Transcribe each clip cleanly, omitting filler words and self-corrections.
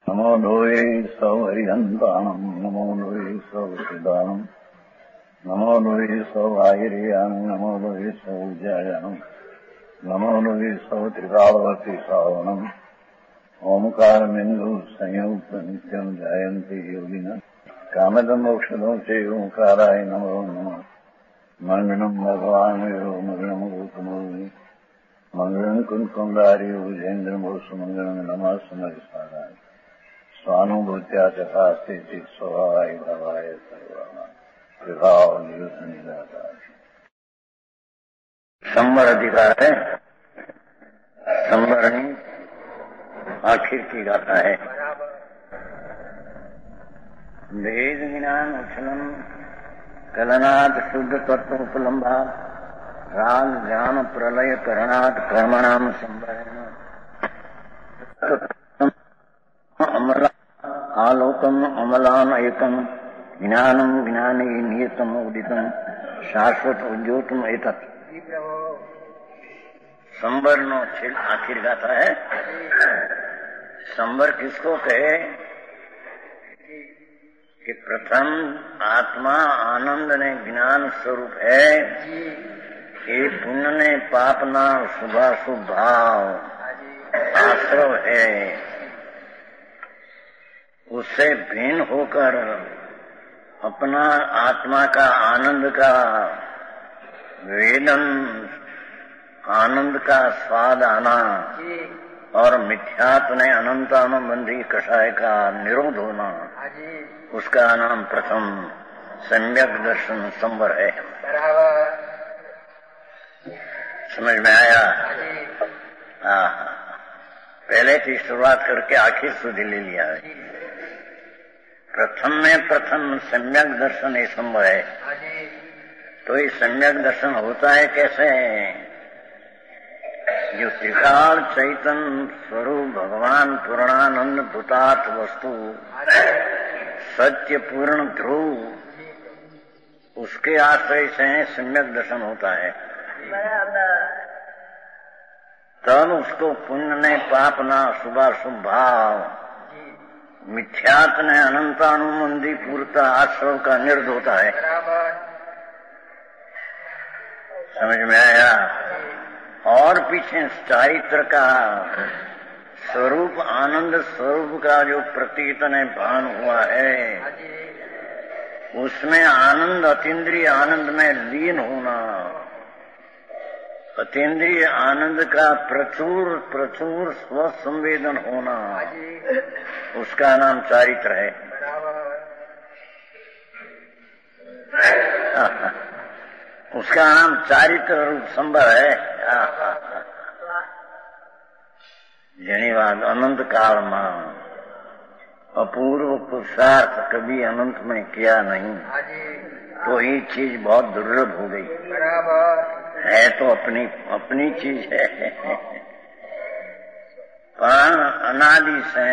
नमो लोये सौहरिहन्ताणम् नमो लोये सौहृदानम् नमो लोये सौभागिर्यानम् नमो लोये सौजायानम् नमो लोये सौत्रिकालवती सावनम् ओंकारमिन्दु संयुक्त नित्यम् जायन्ति योगिनः कामदम् मोक्षदम् च ओंकाराय नमो नमः मङ्गलम् भगवान् यो मङ्गलम् गौतमोनि मङ्गलम् कुन्कुण्डारि भुजेन्द्रमोसुमङ्गलम् नमः समरिसाराय स्वानुभूत्या चकास्ते चित् स्वभावाय भवाय सर्वाभाव निदाता संवर अधिकार है। संवरणी आखिर की गाथा है। वेद ज्ञान उछलम कलनाद शुद्ध तत्व उपलम्बा राग ज्ञान प्रलय करणात् कर्मणाम संवरण अमला आलोकम अमलान एकम ज्ञानम ज्ञाने नियतम उदितम शाश्वत उद्योतम एतत्। संवर नो आखिर गाथा है। संवर किसको कहे कि प्रथम आत्मा आनंद ने ज्ञान स्वरूप है। ये पुण्य ने पाप ना शुभाशुभ भाव आश्रव है। उससे भिन्न होकर अपना आत्मा का आनंद का वेदन आनंद का स्वाद आना और मिथ्यात्व ने अनंतानुबंधी कषाय का निरोध होना, उसका नाम प्रथम सम्यक दर्शन संवर है। समझ में आया? पहले की शुरुआत करके आखिर सुधी ले लिया है। प्रथम में प्रथम सम्यक दर्शन ये संभव है। तो ये सम्यक दर्शन होता है कैसे? जो त्रिकाल चैतन्य स्वरूप भगवान पूर्णानंद भूतार्थ वस्तु सत्य पूर्ण ध्रुव, उसके आश्रय से सम्यक दर्शन होता है। तब उसको पुण्य ने पाप ना शुभाशुभ भाव मिथ्यात्व ने अनंतानुबंधी पूर्ता आश्रव का निर्ध होता है। समझ में आया? और पीछे चारित्र का स्वरूप आनंद स्वरूप का जो प्रतीत ने भान हुआ है, उसमें आनंद अतीन्द्रिय आनंद में लीन होना, अतीन्द्रिय आनंद का प्रचुर प्रचुर स्वसंवेदन होना, उसका नाम चारित्र है। उसका नाम चारित्र रूप संभव है। धन्यवाद। अनंत काल में अपूर्व पुरुषार्थ कभी अनंत में किया नहीं, तो ये चीज बहुत दुर्लभ हो गई है। तो अपनी चीज है, पर अनादि से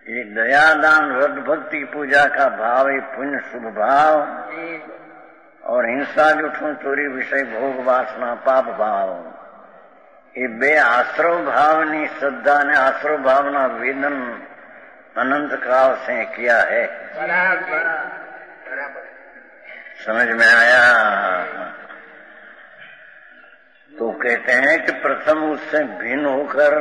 ये दयादान व्रत भक्ति पूजा का भाव, ये पुण्य शुभ भाव और हिंसा जुठों चोरी विषय भोग वासना पाप भाव, ये बे आश्रव भावनी श्रद्धा ने आश्रव भावना वेदन अनंत काल से किया है। समझ में आया? तो कहते हैं कि प्रथम उससे भिन्न होकर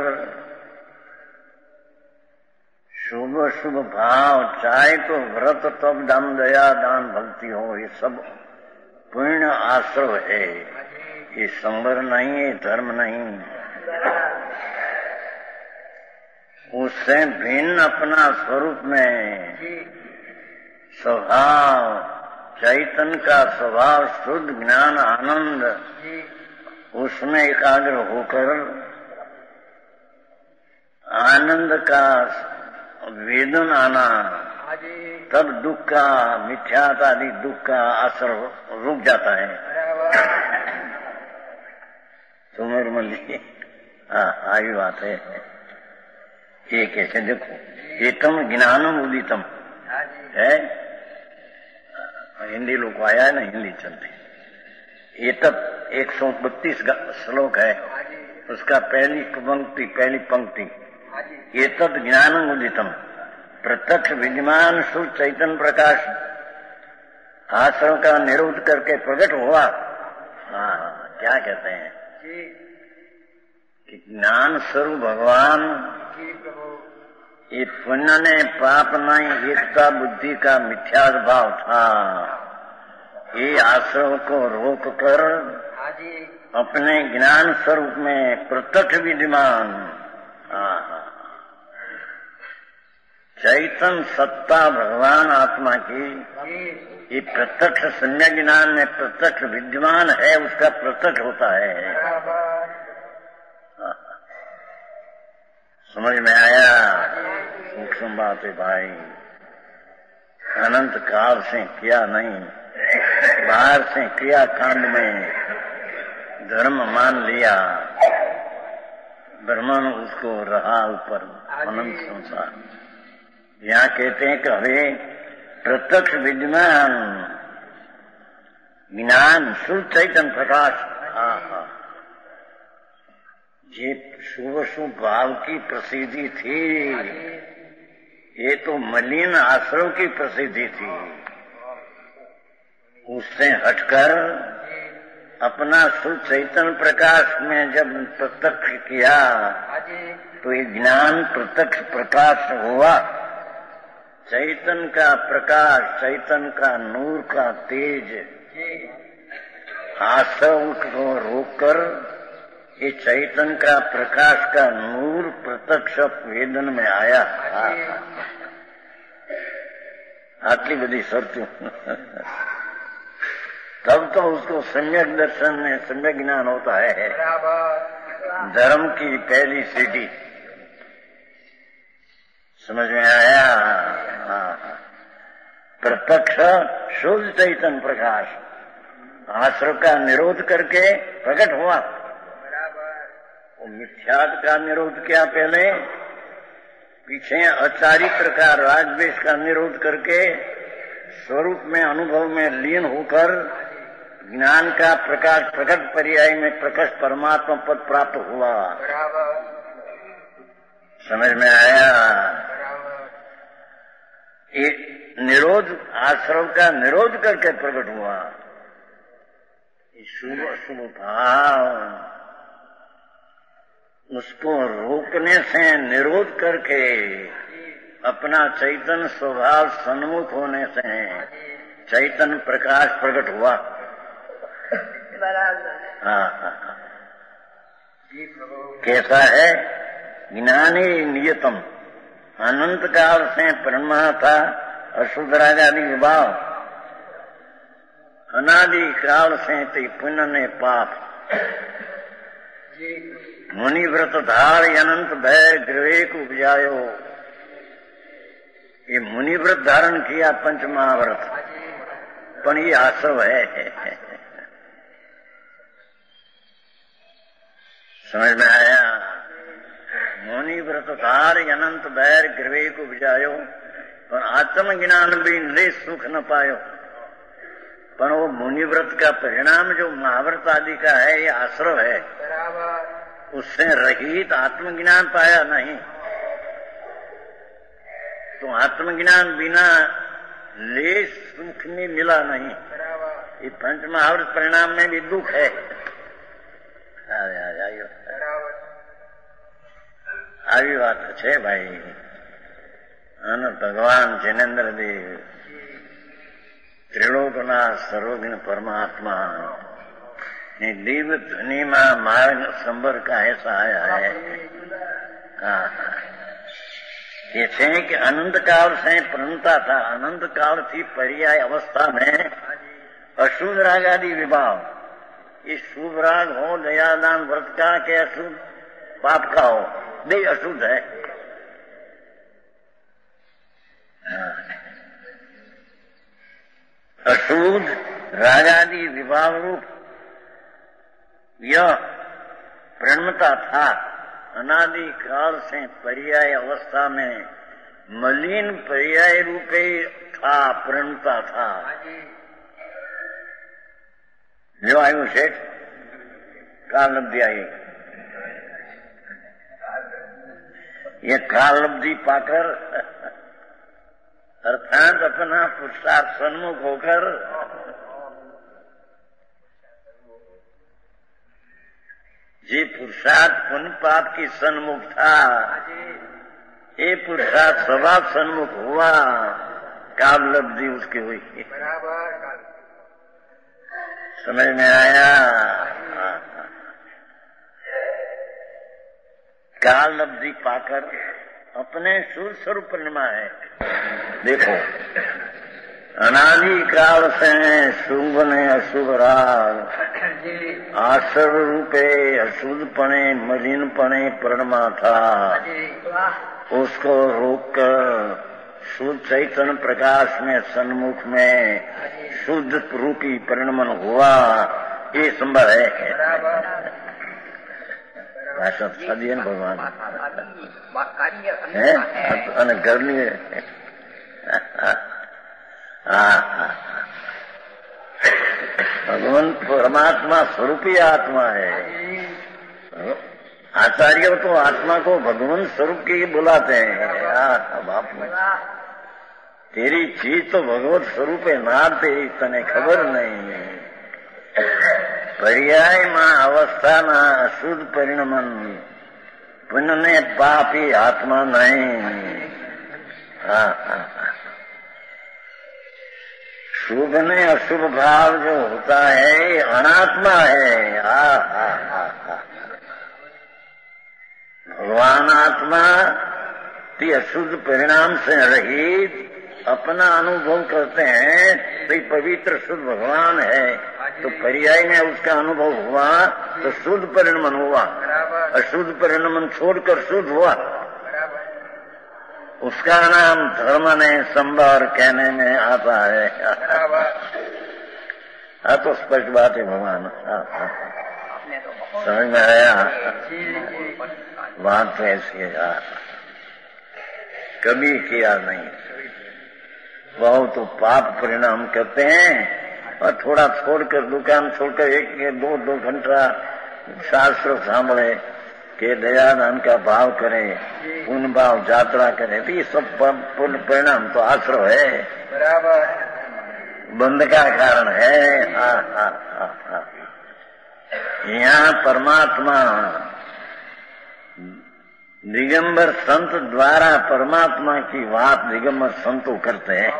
शुभ शुभ भाव, चाहे तो व्रत तप दम दया दान भक्ति हो, ये सब पुण्य आश्रव है। ये संवर नहीं है, धर्म नहीं। उससे भिन्न अपना स्वरूप में स्वभाव चैतन्य का स्वभाव शुद्ध ज्ञान आनंद, उसमें एकाग्र होकर आनंद का वेदन आना, तब दुख का मिथ्यात आदि दुख का असर रुक जाता है। तुमर मल्ली आई बात है। ये कैसे देखो, एकम ज्ञानम उदितम है। हिंदी लोग आया है ना, हिंदी चलते। ये तब 132 श्लोक है। उसका पहली पंक्ति ये तद ज्ञान उदितम प्रत्यक्ष विद्यमान शुद्ध चैतन्य प्रकाश आश्रम का निरोध करके प्रकट हुआ। हाँ, क्या कहते हैं कि ज्ञान स्वरूप भगवान ये पुण्य ने पाप नहीं, एकता बुद्धि का मिथ्या भाव था। ये आश्रम को रोक कर अपने ज्ञान स्वरूप में प्रत्यक्ष विद्यमान चैतन्य सत्ता भगवान आत्मा की ये प्रत्यक्ष सम्यक ज्ञान में प्रत्यक्ष विद्यमान है, उसका प्रत्यक्ष होता है। समझ में आया? सूक्ष्म बात है भाई। अनंत काल से किया नहीं, बाहर से क्रिया कांड में धर्म मान लिया, ब्रह्मन उसको रहा ऊपर अनंत संसार। यहाँ कहते हैं कि हमें प्रत्यक्ष विद्यमान ज्ञान शुद्ध चैतन्य प्रकाश ये शुभ शुभ भाव की प्रसिद्धि थी। ये तो मलिन आश्रम की प्रसिद्धि थी। उससे हटकर अपना शुद्ध चैतन्य प्रकाश में जब प्रत्यक्ष किया तो ये ज्ञान प्रत्यक्ष प्रकाश हुआ। चैतन्य का प्रकाश, चैतन्य का नूर का तेज आश्रम को रोककर ये चैतन्य का प्रकाश का नूर प्रत्यक्ष वेदन में आया। आटली बड़ी शर्त तब तो उसको सम्यक दर्शन में सम्यक ज्ञान होता है। धर्म की पहली सीढ़ी समझ में आया? प्रत्यक्ष शुद्ध चैतन्य प्रकाश आश्रम का निरोध करके प्रकट हुआ। मिथ्यात का निरोध किया पहले, पीछे अचारित्र का राजवेश का निरोध करके स्वरूप में अनुभव में लीन होकर ज्ञान का प्रकाश प्रकट पर्याय में प्रकट परमात्मा पद प्राप्त हुआ। समझ में आया? ये निरोध आश्रम का निरोध करके प्रकट हुआ। शुभ अशुभ भाव उसको रोकने से, निरोध करके अपना चैतन्य स्वभाव सन्मुख होने से चैतन्य प्रकाश प्रकट हुआ। कैसा है? ज्ञानी नियतम अनंत काल से प्रणमा था अशुद्ध रागादि विभाव, अनादि काल से ते पुण्य ने पाप मुनि व्रत धार अनंत भय विवेक उपजायो। ये मुनि व्रत धारण किया पंच महाव्रत, पण ये आश्रव है। समझ में आया? मुनि व्रत धार अनंत बैर गिरवे को विजायो, पर आत्मज्ञान भी ले सुख न पायो। पर वो मुनि व्रत का परिणाम जो महाव्रत आदि का है, ये आश्रव है, उससे रहित आत्मज्ञान पाया नहीं। तो आत्मज्ञान बिना ले सुख में मिला नहीं। ये पंच महाव्रत परिणाम में भी दुख है। આવી વાત છે ભાઈ। અને ભગવાન જૈનેન્દ્ર દેવ ત્રિલોકના સર્વજ્ઞ પરમાત્मा ने दिव्य ध्वनि में मार्ग संबर का ऐसा आया है। ये है कि अनंत काल से प्रणता था, अनंत काल थी पर्याय अवस्था में अशुद्ध राग आदि विभाव। ये शुभ राग हो, दयादान व्रत का, के अशुद्ध पाप का हो, दे अशुद्ध है। अशुद्ध रागादि विभाव रूप यह प्रणमता था, अनादि काल से पर्याय अवस्था में मलिन पर्याय रूपे था, प्रणमता था। जो आयु सेठ काल अध्यायी ये कालब्धि पाकर अर्थात अपना पुरुषार्थ सन्मुख होकर ये पुरुषार्थ पुण्य पाप की सन्मुख था, ये पुरुषार्थ स्वभाव सन्मुख हुआ, कालब्धि उसकी हुई। समझ में आया? कालब्धि पाकर अपने शुद्ध स्वरूप परिणमा है। देखो अनादि काल से शुभ ने अशुभ राग आश्रव रूपे अशुद्धपणे मलिनपणे परिणमा था, उसको रोककर शुद्ध चैतन्य प्रकाश में सन्मुख में शुद्ध रूपी परिणमन हुआ, ये संभव है। सदियन भगवान है गर्मी है। भगवान परमात्मा स्वरूपी आत्मा है। आचार्य तो आत्मा को भगवान स्वरूप के बुलाते हैं। बाप तेरी चीज तो भगवत स्वरूप है ना, तेरी तने खबर नहीं। पर्याय मां अवस्था ना अशुद्ध परिणमन पुण्य ने पापी आत्मा नहीं। शुभ ने अशुभ भाव जो होता है अनात्मा है। भगवान आत्मा की अशुद्ध परिणाम से रहित अपना अनुभव करते हैं, तो पवित्र शुद्ध भगवान है, तो पर्याय में उसका अनुभव हुआ तो शुद्ध परिणमन हुआ, अशुद्ध परिणमन छोड़कर शुद्ध हुआ। उसका नाम धर्म ने संभार कहने में आता है। हाँ तो स्पष्ट बात है भगवान। समझ में आया? बात तो ऐसी है, कभी किया नहीं। बहुत तो पाप परिणाम करते हैं और थोड़ा छोड़कर दुकान छोड़कर एक दो घंटा शास्त्र सामने के दयादान का भाव करे, पुण्य भाव यात्रा करे, तो ये सब पुण्य परिणाम तो आश्रय है, बराबर बंध का कारण है। यहाँ परमात्मा दिगंबर संत द्वारा परमात्मा की बात दिगंबर संतों करते हैं।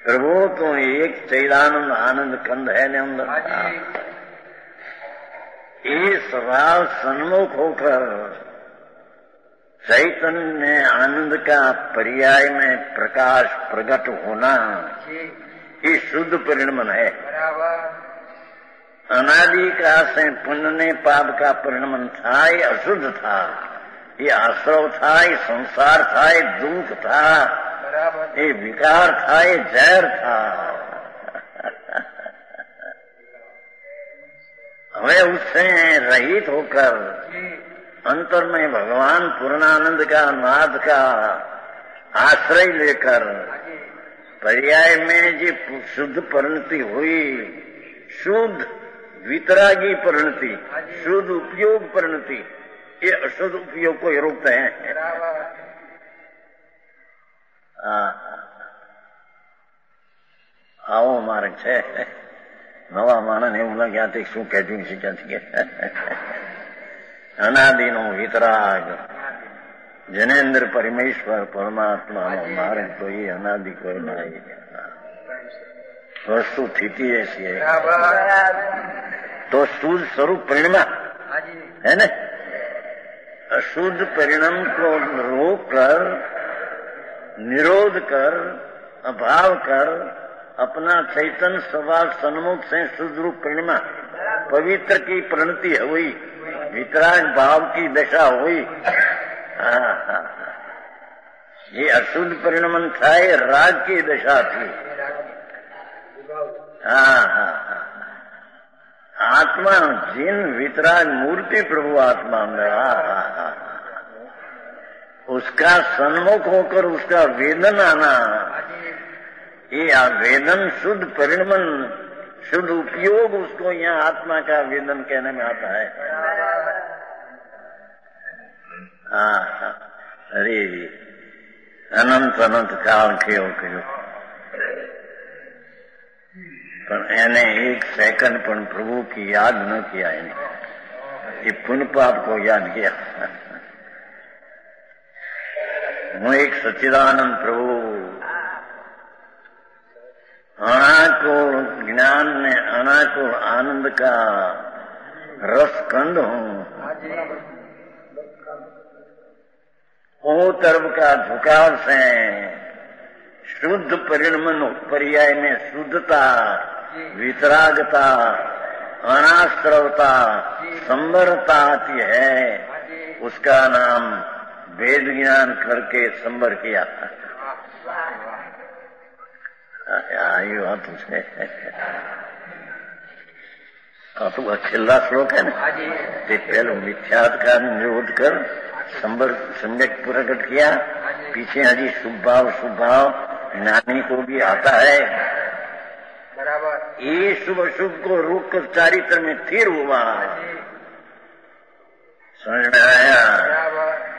प्रभु तो एक चैदानंद आनंद कंद है ने अंदर। ये स्वभाव सन्मुख होकर चैतन्य आनंद का पर्याय में प्रकाश प्रकट होना, ये शुद्ध परिणमन है। अनादि काल से पुण्य ने पाप का परिणमन था, ये अशुद्ध था, ये आश्रव था, ये संसार था, ये दुख था, ये विकार था, ये जहर था। हमें उससे रहित होकर अंतर में भगवान पूर्णानंद का नाद का आश्रय लेकर पर्याय में जो शुद्ध परिणति हुई, शुद्ध वितरागी परिणति, शुद्ध उपयोग परिणति, ये अशुद्ध उपयोग को रोकते हैं। आओ मार्ग है नवा मानन એવું લાગ્યા શું કહેતું શીખ્યા અનાદિનો વિતરાગ જનેન્દ્ર પરમેશ્વર પરમાત્માનો માર્ગ તો એ અનાદિ કોઈ નહીં, वस्तु स्थिति ऐसी है। तो शुद्ध स्वरूप परिणमा है ना, अशुद्ध परिणाम को रोक कर, निरोध कर, अभाव कर अपना चैतन्य स्वभाव सन्मुख से शुद्ध रूप परिणमा पवित्र की परिणति हुई, वितराग भाव की दशा हुई। ये अशुद्ध परिणमन था, ये राग की दशा थी। आत्मा जिन वितराग मूर्ति प्रभु आत्मा में उसका सन्मुख होकर उसका वेदन आना, ये वेदन शुद्ध परिणमन, शुद्ध उपयोग, उसको यहाँ आत्मा का वेदन कहने में आता है। अनंत अनंत काल कयो कयो पर एने एक सेकंड पर प्रभु की याद न किया इन्हें, ये पुण्य पाप को याद किया। હું એક સચ્ચિદાનંદ પ્રભુ अनाकुल ज्ञान में अनाकुल आनंद का रस कंद हूँ। ओ तरफ का झुकाव से शुद्ध परिणमन पर्याय में शुद्धता, वितरागता, अनाश्रवता, संवरता आती है, उसका नाम वेद ज्ञान करके संवर किया। आयु बात है तो छेल्ला श्लोक है ना, ते पहले मिथ्यात्कार निरोध कर संवर सम्यक प्रकट किया, पीछे हजी शुभ भाव ज्ञानी को भी आता है। बराबर ये शुभ शुभ को रोक कर चारित्र में स्थिर हुआ, समझ में आया?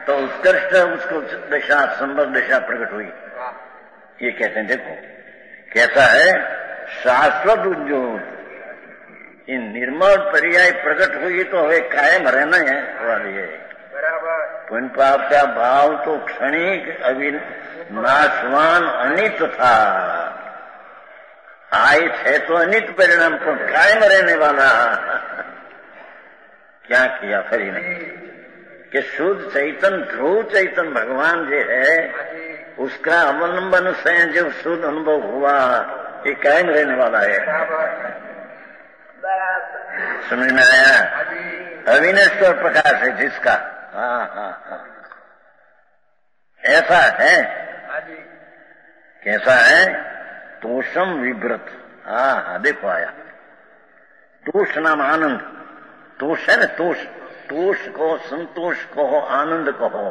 तो उत्कृष्ट उसको दशा संवर दशा प्रकट हुई। ये कहते हैं, देखो कैसा है शाश्वत उद्योग, ये निर्मल पर्याय प्रकट हुई तो हमें कायम रहना है वाली है। पुण्य पाप का भाव तो क्षणिक अविनाशवान अनित था, आए थे तो अनित परिणाम पर कायम रहने वाला। क्या किया फिर नहीं कि शुद्ध चैतन ध्रुव चैतन भगवान जो है उसका अवलंबन से जो शुद्ध अनुभव हुआ ये कायम रहने वाला है। समझ में आया? अविनश्वर प्रकाश है जिसका, हाँ हाँ हाँ ऐसा है। कैसा है? तोषम विव्रत, हाँ हाँ देखो आया। तोष नाम आनंद, तोष है ना, तोष, तोष को संतोष कहो, आनंद कहो।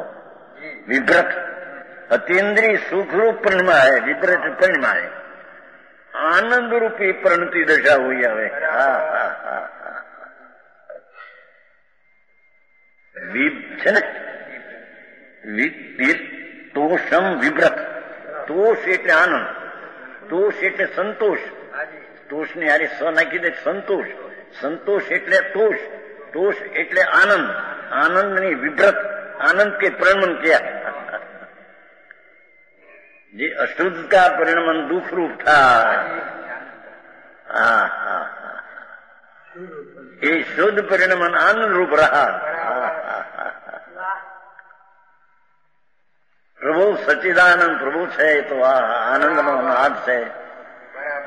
विव्रत अतीन्द्रिय सुख रूप परिणमा है, विव्रत परिणमा है, आनंद रूपी परिणति दशा हुई है। हाँ हाँ हाँ છે ને તોષમ વિવ્રત, તોષ એટલે આનંદ, તોષ એટલે સંતોષ, તોષ ને યારે સ નાખી દે સંતોષ, સંતોષ એટલે તોષ, તોષ એટલે આનંદ, આનંદ ની વિવ્રત, आनंद के परिणमन किया। ये अशुद्ध का परिणमन दुख रूप था, ये शुद्ध परिणमन आनंद रूप रहा। प्रभु सच्चिदानंद प्रभु है तो आनंद नो नाद है,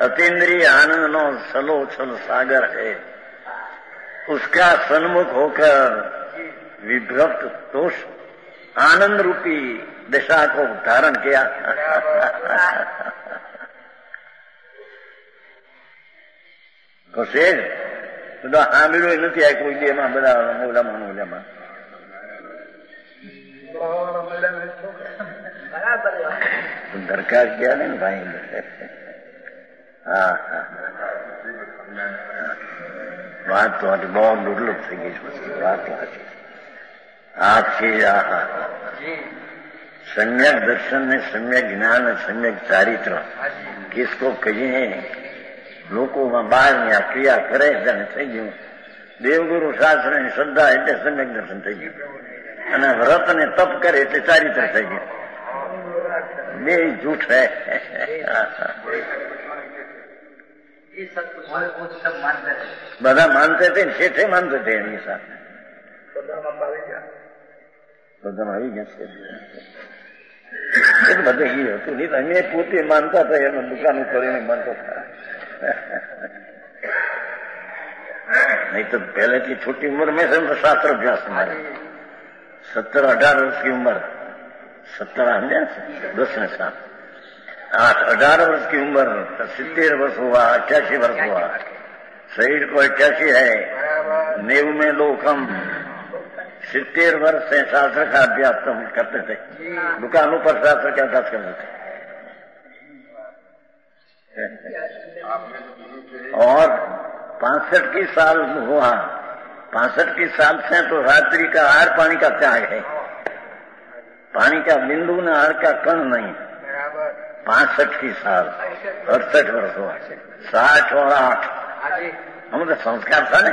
अतीन्द्रिय आनंद नो सलोछल सागर है, उसका सन्मुख होकर विभ्रत तोष आनंद रूपी दशा को धारण किया। કશે બધા સાંભળ્યું નથી આ કોઈ દેમાં બધા ઓલામાં ઓલામાં દરકાર ગયા ને ભાઈ। હા હા વાત તો બહુ દુર્લભ થઈ ગઈ પછી વાત લાગે आपसे सम्यक दर्शन में सम्यक ज्ञान सम्यक चारित्र किसको कहिए लोगों में बाहर में क्रिया करे थी गयु देवगुरु शास्त्र ने श्रद्धा एट सम्यक दर्शन थी गयु અને વ્રત ને તપ કરે એટલે ચારિત્ર થઈ ગયું। બે જૂઠ है। બધા માનते थे શેઠે માનते थे એની સાથે બધામાં આવી ગયા છે બધે એ હતું નહીં। અમે પોતે માનતા હતા એનું દુકાન કરીને માનતો હતા नहीं तो पहले की छोटी उम्र में से शास्त्र अभ्यास हमारे 17-18 वर्ष की उम्र 17 10 में 7 8-18 वर्ष की उम्र 70 वर्ष हुआ 88 वर्ष हुआ शरीर को 88 है 90 में लोग हम 70 वर्ष से शास्त्र का अभ्यास हम करते थे दुकानों पर शास्त्र का अभ्यास करते थे और 65 की साल हुआ 65 की साल से तो रात्रि का आहार पानी का त्याग है पानी का बिंदु न हर का कण नहीं। 65 साल 68 वर्ष हुआ, 60 और 8 हम तो संस्कार था ना।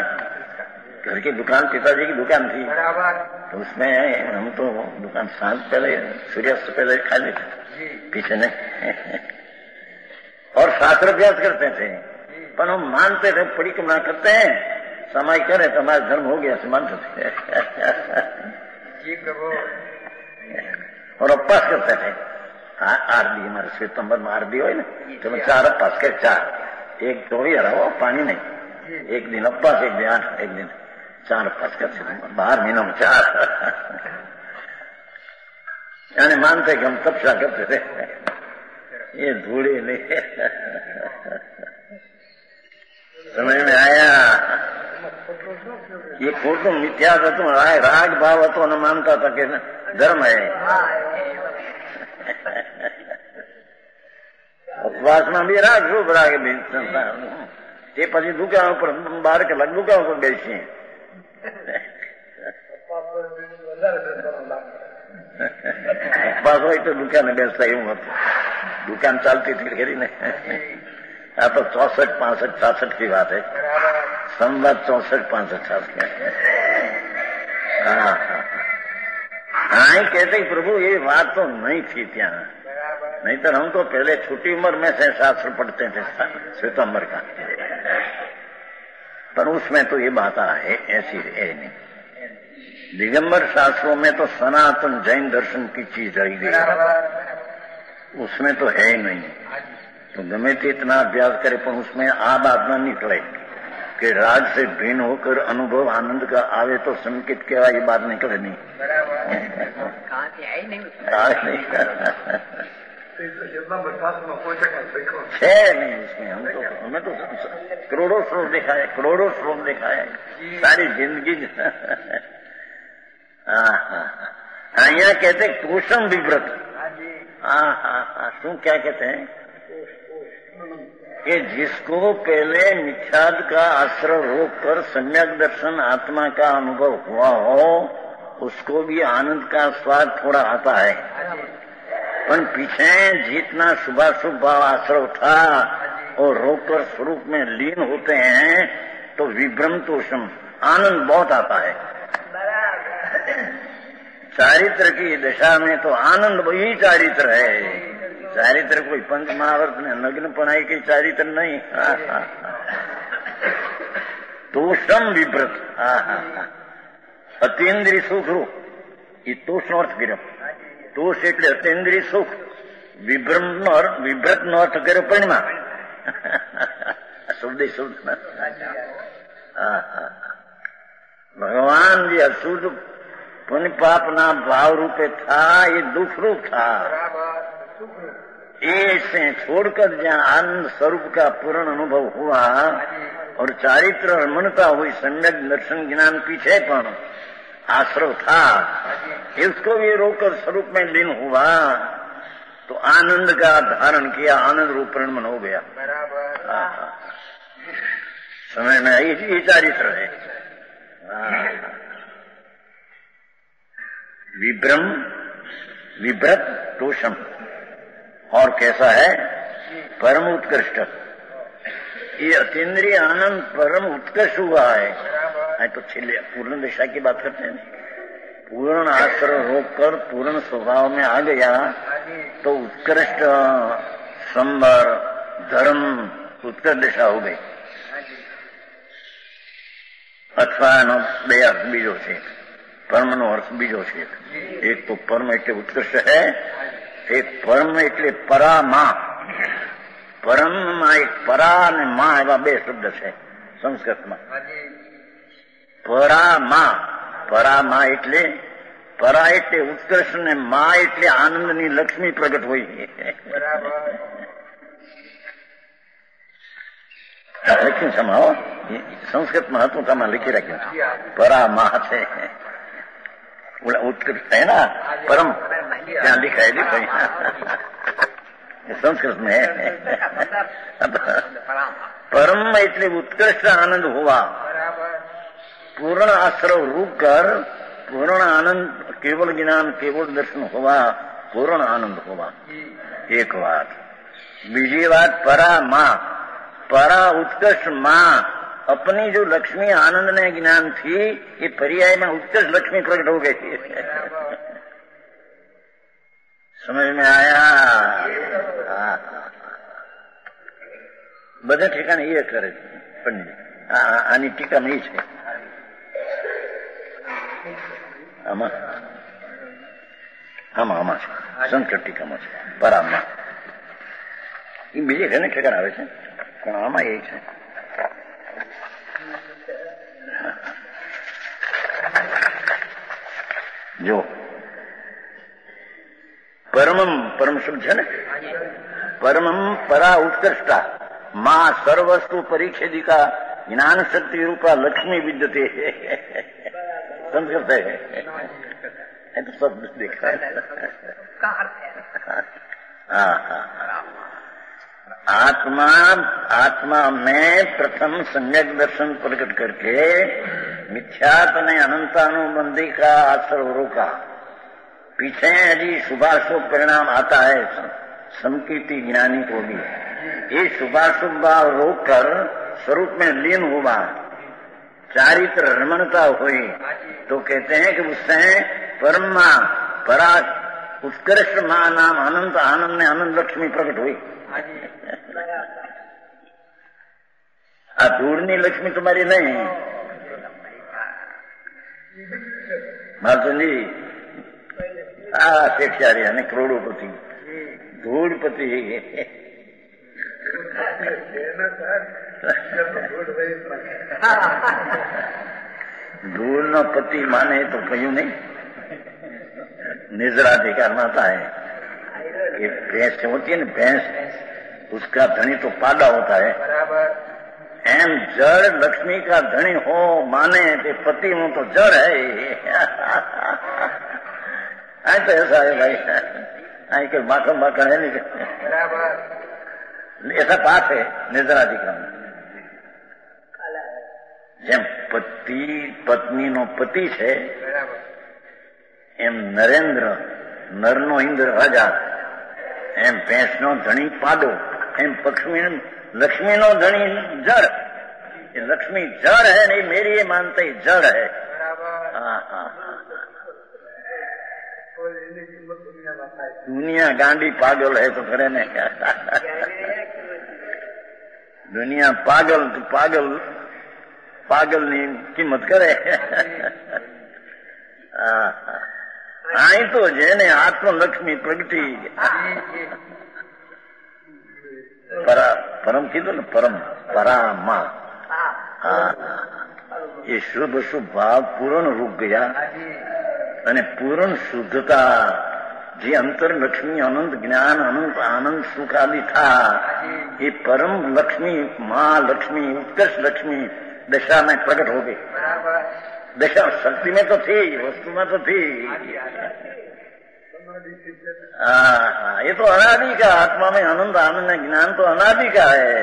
घर की दुकान, पिताजी की दुकान थी, तो उसमें हम तो दुकान सांझ पहले सूर्यास्त पहले खा लेते, पीछे नहीं। और शास्त्र अभ्यास करते थे, पर हम मानते थे परिक्रमा करते हैं, समय करे तो हमारा धर्म हो गया, मानते थे। और उपवास करते थे। आरती हमारे सितंबर में आरती हो ना, तो मैं 4 उपवास कर, 4 एक तो ही रहो पानी नहीं, एक दिन उपवास, एक दिन 8, एक दिन 4 उपवास कर सितंबर 12 महीनों में 4। यानी मानते कि हम तपस्या करते थे, ये धूड़ी नहीं। समझ में आया? ये खोटो मिथ्या था, तुम राग भाव तो न मानता था कि धर्म है। उपवास में भी राग शुभ राग ये પછી દુકાન ઉપર બહાર કલાક દુકાન ઉપર બેસીએ। ઉપવાસ હોય તો દુકાને બેસતા એવું હતું, દુકાન ચાલતી थी કરીને। આ તો 64, 65, 66 की बात है, संवत 64, 65 साल के। हाँ कहते प्रभु ये बात तो नहीं थी त्या, नहीं तो हम तो पहले छोटी उम्र में से शास्त्र पढ़ते थे सितंबर का, पर उसमें तो ये बात है ऐसी है नहीं। दिगंबर शास्त्रों में तो सनातन जैन दर्शन की चीज रही गई, उसमें तो है ही नहीं। तो गमे ते इतना अभ्यास करे पर उसमें आ बात न निकले कि राग से भिन्न होकर अनुभव आनंद का आवे तो संकेत क्या, ये बात निकले नहीं। है नहीं उसमें। हमें तो करोड़ों श्लोक देखा है, करोड़ों श्लोक देखा है सारी जिंदगी। यहाँ कहते तोषम विव्रत। शू क्या कहते हैं कि जिसको पहले मिथ्याद का आश्रय रोककर सम्यक दर्शन आत्मा का अनुभव हुआ हो, उसको भी आनंद का स्वाद थोड़ा आता है। पर पीछे जितना शुभाशुभ भाव आश्रय था और रोककर स्वरूप में लीन होते हैं तो विभ्रम तोषम आनंद बहुत आता है। चारित्र की दशा में तो आनंद वही चारित्र है। चारित्र कोई पंच महावर्त ने नग्न पढ़ाई की चारित्र नहीं। तोषम विव्रत अतीन्द्रिय सुख रो ये तोष નો અર્થ કર્યો। તોષ એટલે અતીન્દ્રિય સુખ, વિવ્રત નો અર્થ કર્યો પરિણામ। શુદ્ધ શુદ્ધ भगवान जी अशुद्ध पुण्य पाप ना भाव रूपे था, ये दुख रूप था। ऐसे छोड़कर जहाँ आनंद स्वरूप का पूर्ण अनुभव हुआ और चारित्र रमणता हुई, सम्यक दर्शन ज्ञान पीछे पर आश्रय था, इसको भी रोककर स्वरूप में लीन हुआ तो आनंद का धारण किया, आनंद रूप परिणमन हो गया। समय में ये चारित्र है। विभ्रम विभ्रत तोषम। और कैसा है? परम उत्कृष्ट। ये अतीन्द्रिय आनंद परम उत्कृष्ट हुआ है। तो छिले पूर्ण दिशा की बात करते हैं, पूर्ण आश्रय रोककर पूर्ण स्वभाव में आ गया तो उत्कृष्ट संबर धर्म उत्कृष्ट दिशा हो गई। अथवा नो બે અર્થ બીજો છે, પરમનો અર્થ બીજો છે। એક તો પરમ એટલે ઉત્કૃષ્ટ है, एक परम એટલે પરામા। પરમમાં એક પરા અને માં એવા બે શબ્દ છે સંસ્કૃતમાં। પરામા, પરામા એટલે પરા એટલે ઉત્કર્ષ ને માં એટલે આનંદની લક્ષ્મી પ્રગટ હોય। લખ્યું સમાવો संस्कृत में હતું તમે लिखी रख्યું परामा છે उत्कृष्ट है ना, परम ત્યાં लिखा है संस्कृत में है। परम એટલે उत्कृष्ट आनंद हुआ, पूर्ण आश्रय रूप कर पूर्ण आनंद केवल ज्ञान केवल दर्शन होवा पूर्ण आनंद होवा एक बात। बीजी बात परा मां, परा उत्कृष्ट मां अपनी जो लक्ष्मी आनंद ने ज्ञान थी ये पर्याय में उत्कृष्ट लक्ष्मी प्रकट हो गई थी। समझ में आया? બધા ઠેકાણે એ કરે છે પણ આની ટીકામાં એ છે આમાં આમાં આમાં છે સંકટ ટીકામાં છે પરામાં એ બીજે ઘણી ઠેકાણ આવે છે પણ આમાં એ છે। જો પરમમ પરમ શબ્દ છે ને परमम परा उत्कृष्टा मां सर्वस्तु परिच्छेदिका ज्ञान शक्ति रूपा लक्ष्मी विद्यते। संस्कृत है तो सब देखा है। आत्मा आत्मा में प्रथम सम्यक दर्शन प्रकट करके मिथ्यात्व ने अनंतानुबंधी का आश्रय रोका। पीछे यदि शुभाशुभ परिणाम आता है समकीर्ति ज्ञानी को भी ये शुभाशुभ भाव रोककर स्वरूप में लीन हुआ चारित्र रमणता हुई तो कहते हैं कि उससे परमा परा उत्कृष्ट मां नाम अनंत आनंद में आनंद लक्ष्मी प्रकट हुई। आ धूड़नी लक्ष्मी तुम्हारी नहीं महाजन जी शेखियारी यानी करोड़ोपति धूड़पति धूल नो पति माने तो कहीं नहीं निजराधिकार माता है। ये भैंस होती है ना भैंस उसका धनी तो पाड़ा होता है। एम जड़ लक्ष्मी का धनी हो माने ते पति हो तो जड़ है। आज तो ऐसा है भाई आजकल माखन माखन है नहीं ऐसा पाठ है निर्जराधिकार જેમ પતિ પત્ની નો પતિ છે એમ નરેન્દ્ર નરનો ઇન્દ્ર રાજા એમ ભેંસ નો ધણી પાડો એમ લક્ષ્મી નો ધણી જળ ये लक्ष्मी जड़ है नहीं मेरी ये मानते ही जड़ है। हाँ हाँ दुनिया गांडी पागल है तो करे नहीं दुनिया पागल तो पागल पागल ની કિંમત કરે। આઈ તો જેને આત્મલક્ષ્મી પ્રગટી પરમ કીધું ને પરમ પરામાં એ શુભ શુભ ભાવ પૂર્ણ રૂપ ગયા અને પૂર્ણ શુદ્ધતા જે અંતર લક્ષ્મી અનંત જ્ઞાન અનંત आनंद सुख आदि था ये परम लक्ष्मी माँ लक्ष्मी उत्कृष्ट लक्ष्मी दशा में प्रकट हो गई। दशा शक्ति में तो थी वस्तु में तो थी। ये तो अनादि का आत्मा में आनंद आनंद ज्ञान तो अनादि का है।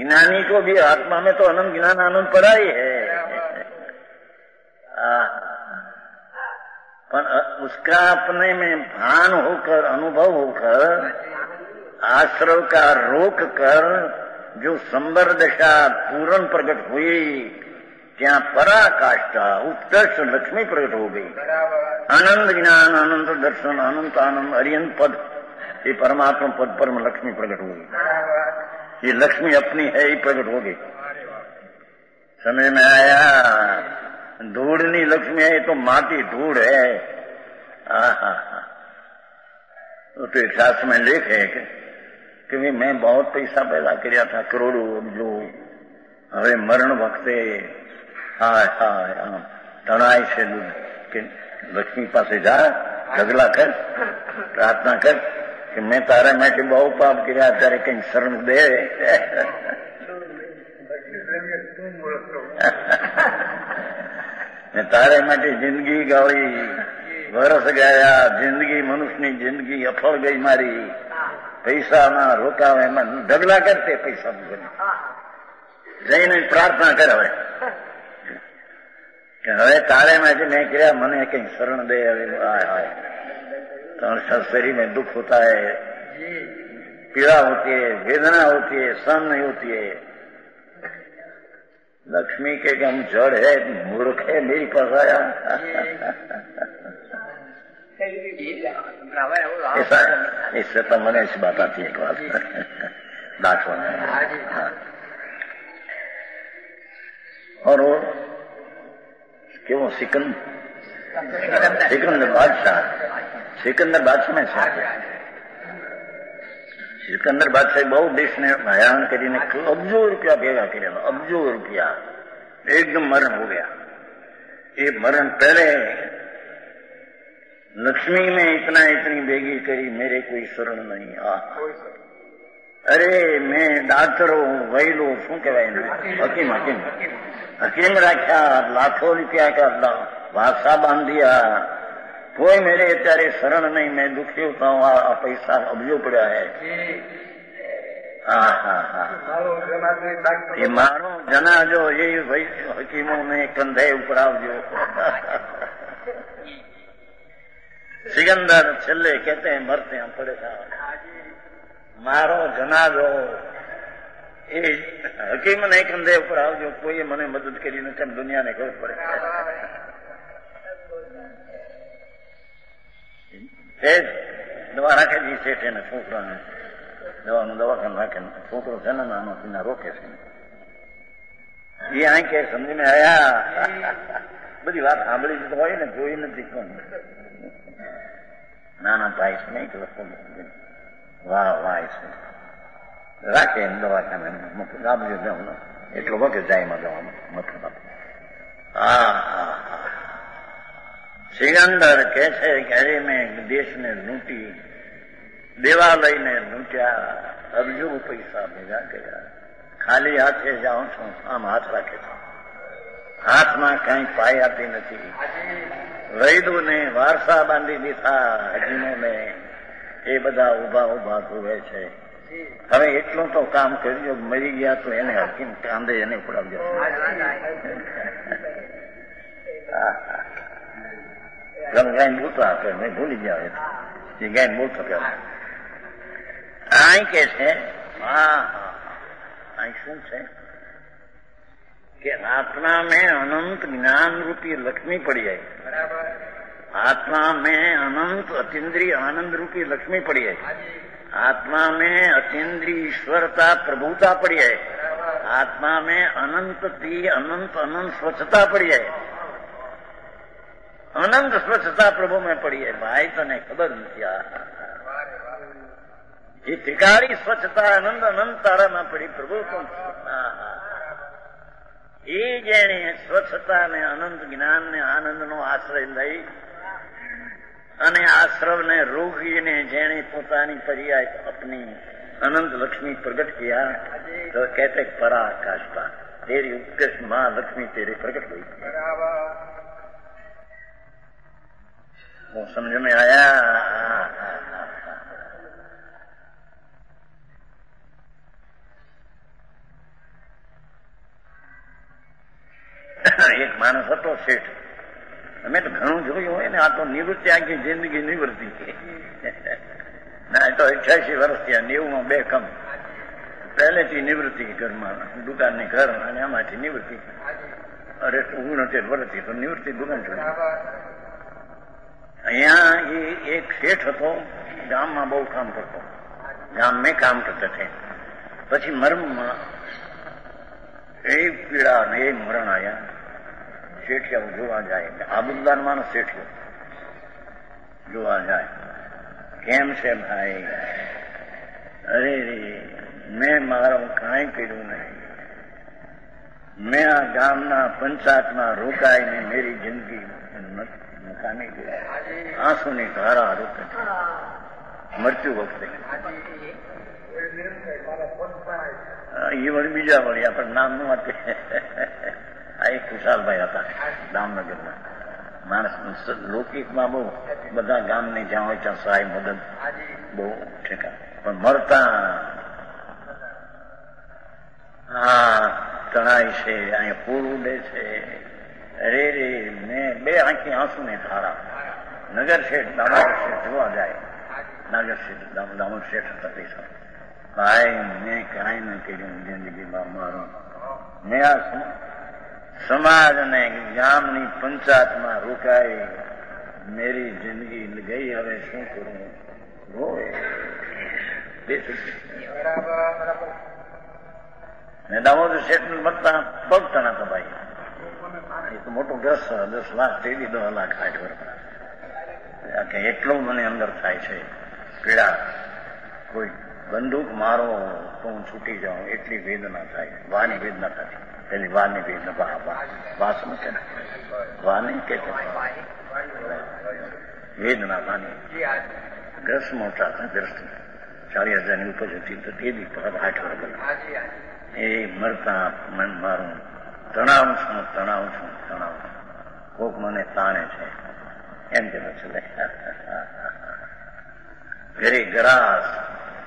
ज्ञानी को भी आत्मा में तो अनंत ज्ञान आनंद पड़ा ही है पर उसका अपने में भान होकर अनुभव होकर आश्रव का रोक कर जो संबर दशा पूर्ण प्रकट हुई ત્યાં पराकाष्ठा उत्कृष्ट लक्ष्मी प्रकट हो गई। आनंद ज्ञान अनंत दर्शन अनंत आनंद अरियंत पद ये परमात्मा पद परम लक्ष्मी प्रकट हो गई। ये लक्ष्मी अपनी है ही प्रकट हो गई। समझ में आया? धूड़नी लक्ष्मी है तो माटी धूड़ है। तो एक शास्त्र में लेख है कि मैं बहुत पैसा पैदा किया था करोड़ों जो हवे मरण वक्ते हाय हाय तणाई से कि लक्ष्मी पासे जा ढगला कर प्रार्थना कर कि मैं तारे માટે બહુ પાપ કર્યા ત્યારે કઈ શરણ દે। मैं तारे માટે जिंदगी गाળી વરસ ગયા जिंदगी મનુષ્યની जिंदगी અફળ ગઈ મારી પૈસામાં રોકાવામાં ઢગલા કરતે પૈસા જઈને પ્રાર્થના કરાવે કે હવે તારે માંથી મેં કર્યા, મને કઈ શરણ દે. હવે ત્રણ शरीर में दुख होता है, पीड़ा होती है, वेदना होती है, सहन नहीं होती है. लक्ष्मी के हम जड़ है, मूर्ख है, मेरी पास आया. इससे तो मैंने इस बात आती है एक बात दाखवा. और वो क्यों सिकंदर बादशाह में છે. સિકંદર બાદશાહ બહુ દેશને હેરાન કરીને અબજો રૂપિયા ભેગા કર્યા, અબજો રૂપિયા. एकदम मरण हो गया. ये मरण पहले लक्ष्मी ने इतनी बेगी करी, मेरे कोई शरण नहीं. अरे मैं डॉक्टर हूं, वैलो शू कहवाय हकीम राख्या, लाखों रुपया का वासा बांध दिया, कोई मेरे अत्यारे शरण नहीं. मैं दुखी होता हूँ, आ पैसा अबજો पड़ा है. ये मारो जनाजो, ये हकीमों ने कंधे उपरावजो. सिकंदर छेल्ले कहते हैं मरते हैं परेशान. मारो जनाजो, ये हकीम ने कंधे उपरावजो. कोई मने मदद करी न केम दुनिया ने खबर पड़े. दवा राखे जी सेठे ने छोकरा ने દવાનું દવાખાનું રાખે. છોકરો છે ને નાનો પીના રોકે છે. એ આંખે સમજીને આયા, બધી વાત સાંભળી તો હોય ને, જોઈ નથી કોણ. નાના ભાઈ છે નહીં કે વાહ વાહ છે રાખે એમ દવાખાને આપજો જવાનું. એટલો વખત જાયમાં જવાનું મતલબ. સિકંદર કે છે કે અરે મેં દેશને લૂંટી, દેવાલયને લૂંટ્યા, અબજો પૈસા ભેગા કર્યા, ખાલી હાથે જાઉં છું. આમ હાથ રાખે છે, હાથમાં કઈ પાય આપી નથી. વૈદોને વારસા બાંધી દીધા, હજીનોને એ બધા ઉભા ઉભા જોવે છે. હવે એટલું તો કામ કર્યું, મરી ગયા તો એને હકીમ કાંદે એને પડાવજો. ગાયને બોલતા આપે, મેં ભૂલી ગયા એ ગાયને બોલતો પેલા. અહીં કે છે અહીં શું છે કે આત્મા में अनंत ज्ञान रूपी लक्ष्मी पड़ी है. आत्मा में अनंत अतीन्द्रिय आनंद रूपी लक्ष्मी पड़ी है. आत्मा में अतीन्द्रिय ईश्वरता प्रभुता पड़ी है. आत्मा में अनंतती अनंत अनंत स्वच्छता पड़ी है. अनंत स्वच्छता प्रभु में पड़ी है. भाई तने खबर नहीं. ये त्रिकाली स्वच्छता अनंत अनंत तारा में पड़ी प्रभु तुम. એ જેણે સ્વચ્છતા ને અનંત જ્ઞાન ને આનંદ નો આશ્રય લઈ અને આશ્રવ ને રોકીને જેણે પોતાની પર્યાય अपनी अनंत लक्ष्मी प्रकट किया, तो कहते पराकाष्ठा, तेरी उत्कृष्ट मां लक्ष्मी तेरे प्रकट हुई. वो समझ में आया. એક માણસ હતો શેઠ. અમે તો ઘણું જોયું હોય ને, આ તો નિવૃત્તિ આખી જિંદગી નિવૃત્તિ. ના, તો 88 વર્ષ થયા, 90 બે કમ. પહેલેથી નિવૃત્તિ ઘરમાં, દુકાનની ઘર અને આમાંથી નિવૃત્તિ. અરે 69 વર્ષથી તો નિવૃત્તિ દુકાન છોડી. અહીંયા એ એક શેઠ હતો, ગામમાં બહુ કામ કરતો, ગામ મેં કામ કરતા થે. પછી મરમમાં એ પીડા ને એ મરણ આવ્યા. શેઠિયા જોવા જાય, આબુદાન માણસ શેઠિયો જોવા જાય, કેમ છે ભાઈ? અરે મેં મારું કાંઈ કર્યું નહીં, મેં આ ગામના પંચાયતમાં રોકાઈને મેરી જિંદગી નકામી ગઈ. આંસુની ધારા રોકે મૃત્યુ વખતે. એ વળી બીજા વળી આપણે નામ ન આપે. આ એક ખુશાલભાઈ હતા દામનગરના માણસ. લૌકિકમાં બહુ બધા ગામની જ્યાં હોય ત્યાં સહાય મદદ બહુ ઠેકા, પણ મરતા હા તણાય છે, અહીંયા પૂર ઉડે છે, अरे रे मैं बे आंखी आंसू ने धारा नगर शेठ दामोदर शेठ જોવા જાય નાગર શેઠ દામોદર શેઠ હતા પૈસા ભાઈ મેં કાંઈ ન કર્યું જિંદગીમાં મારો મેં આ સમાજ અને ગામની પંચાયતમાં રોકાઈ मेरी जिंदगी गई હવે શું કરું દામોદર શેઠ મળતા પગ તણાતા ભાઈ એક મોટું 10 લાખ 10 લાખ 8 વર્ષ એટલું મને અંદર થાય છે પીડા કોઈ બંદૂક મારો તો હું છૂટી જાઉં એટલી વેદના થાય વાની વેદના થતી પેલી વાની વેદના વાસ મૂકે વાની કે વેદના વાની ગ્રસ્ત મોટા હતા ગ્રસ્ત 40,000 ઉપજ હતી તો તે દી 8 વર્ષ એ મરતા મન મારું તણાવ છું કોક મને તાણે છે એમ કે ચલે ઘરે ગ્રાસ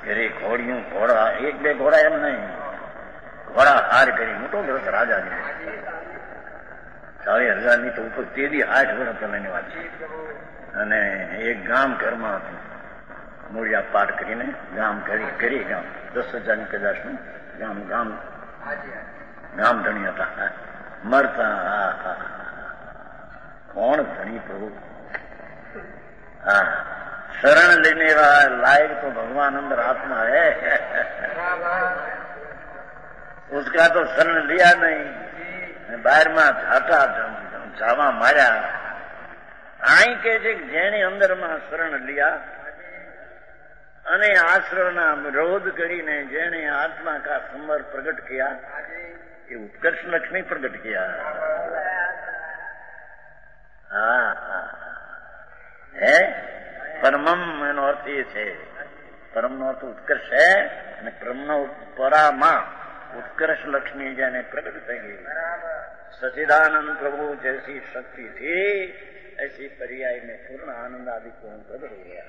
ઘરે ઘોડિયું ઘોડા 1-2 ઘોડા એમ નહીં ઘોડા હાર કરી મોટો ગ્રસ્ત રાજાજી 40,000 તો ઉપર તે દી 8 વર્ષ પહેલાની વાત છે અને એક ગામ ઘરમાં હતું મૂળિયા પાઠ કરીને ગામ ઘરી ગામ 10,000 કદાચનું ગામ ધણી હતા મરતા કોણ ધણી પ્રભુ हाँ शरण लेने वाला लायक तो भगवान अंदर आत्मा है उसका तो शरण लिया नहीं बाहर में झाटा जावा मार्या आई के जेने अंदर में शरण लिया अने आश्रम ना विरोध करीने जेने आत्मा का समर प्रकट किया ये उत्कर्ष लक्ष्मी प्रकट किया है परमम एनो अर्थ ये है परम नो अर्थ उत्कर्ष है અને પરમ નો પરામાં उत्कर्ष लक्ष्मी જેને प्रकट થઈ ગઈ सचिदानंद प्रभु जैसी शक्ति थी ऐसी पर्याय में पूर्ण आनंद आदि को प्रकट हो गया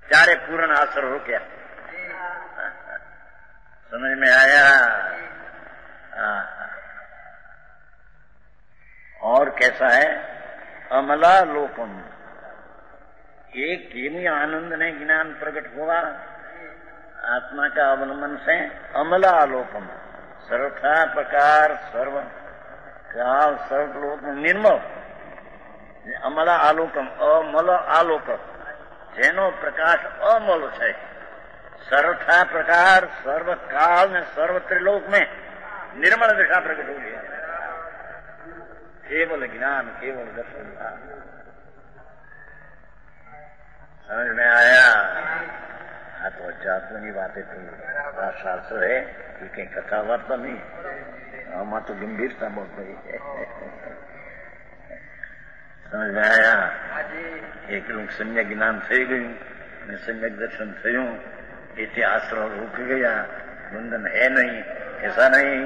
चारे पूर्ण आश्रय हो गया समझ में आया और कैसा है अमला लोकम एक केमी आनंद ने ज्ञान प्रकट हुआ आत्मा का अवलंबन से अमला आलोकम सर्वथा प्रकार सर्व काल सर्वलोक निर्मल अमला आलोकम अमल आलोक जेनो प्रकाश अमल है सर्वथा प्रकार सर्व काल ने सर्व त्रिलोक में निर्मल दिशा प्रकट हो गई केवल ज्ञान केवल दर्शन समझ में आया हाँ तो जातों की बातें थी शास्त्र है कि कहीं कथा वार्ता नहीं हम तो गंभीरता बहुत बड़ी है समझ में आया एक लोग सम्यक ज्ञान थी गयु सम्यक दर्शन थयु इति आश्रम रुक गया बंधन है नहीं ऐसा नहीं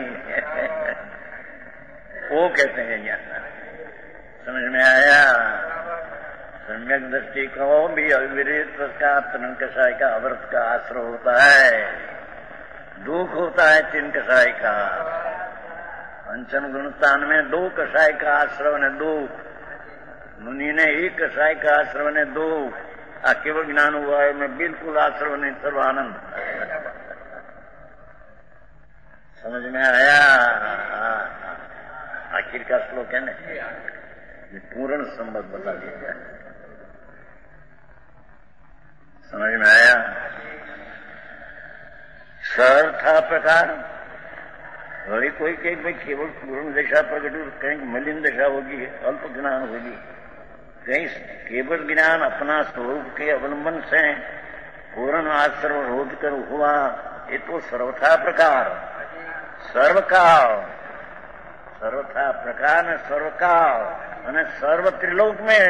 वो कहते हैं यहाँ समझ में आया सम्यक दृष्टि को भी अविरत का तरण कषाय का अव्रत का आश्रय होता है दुख होता है 3 कषाय का पंचम गुणस्थान में 2 कषाय का आश्रय ने दुख मुनि ने 1 कषाय का आश्रय ने दुख आ केवल ज्ञान हुआ है मैं बिल्कुल आश्रय ने सर्व आनंद समझ में आया आखिर का श्लोक है ना पूर्ण संबंध बता दिया जाए समझ में आया सर्वथा प्रकार वही कोई कहे भाई केवल पूर्ण दशा प्रकट कहीं मलिन दशा होगी अल्प ज्ञान होगी कहीं केवल ज्ञान अपना स्वरूप के अवलंबन से पूर्ण आश्रय रोध कर हुआ ये तो सर्वथा प्रकार सर्वकाल सर्वथा प्रकार ने सर्वकाल અને સર્વ ત્રિલોક में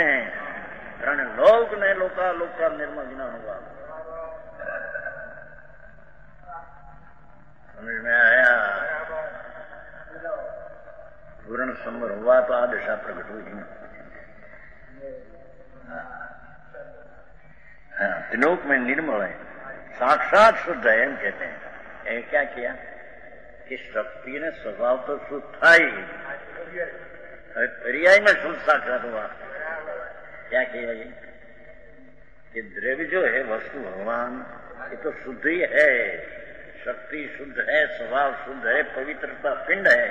ત્રણ લોક ને લોકાલોક का निर्मल ज्ञान हुआ समझ में आया पूर्ण संवर हुआ तो आ दशा प्रकट हुई त्रिलोक में निर्मल है साक्षात शुद्ध है हम कहते हैं क्या किया कि शक्ति ने स्वभाव तो शुद्ध था ही, पर्याय में शुद्ध साक्षात हुआ। क्या किया ये कि द्रव्य जो है वस्तु भगवान ये तो शुद्ध ही है, शक्ति शुद्ध है, स्वभाव शुद्ध है, पवित्रता पिंड है,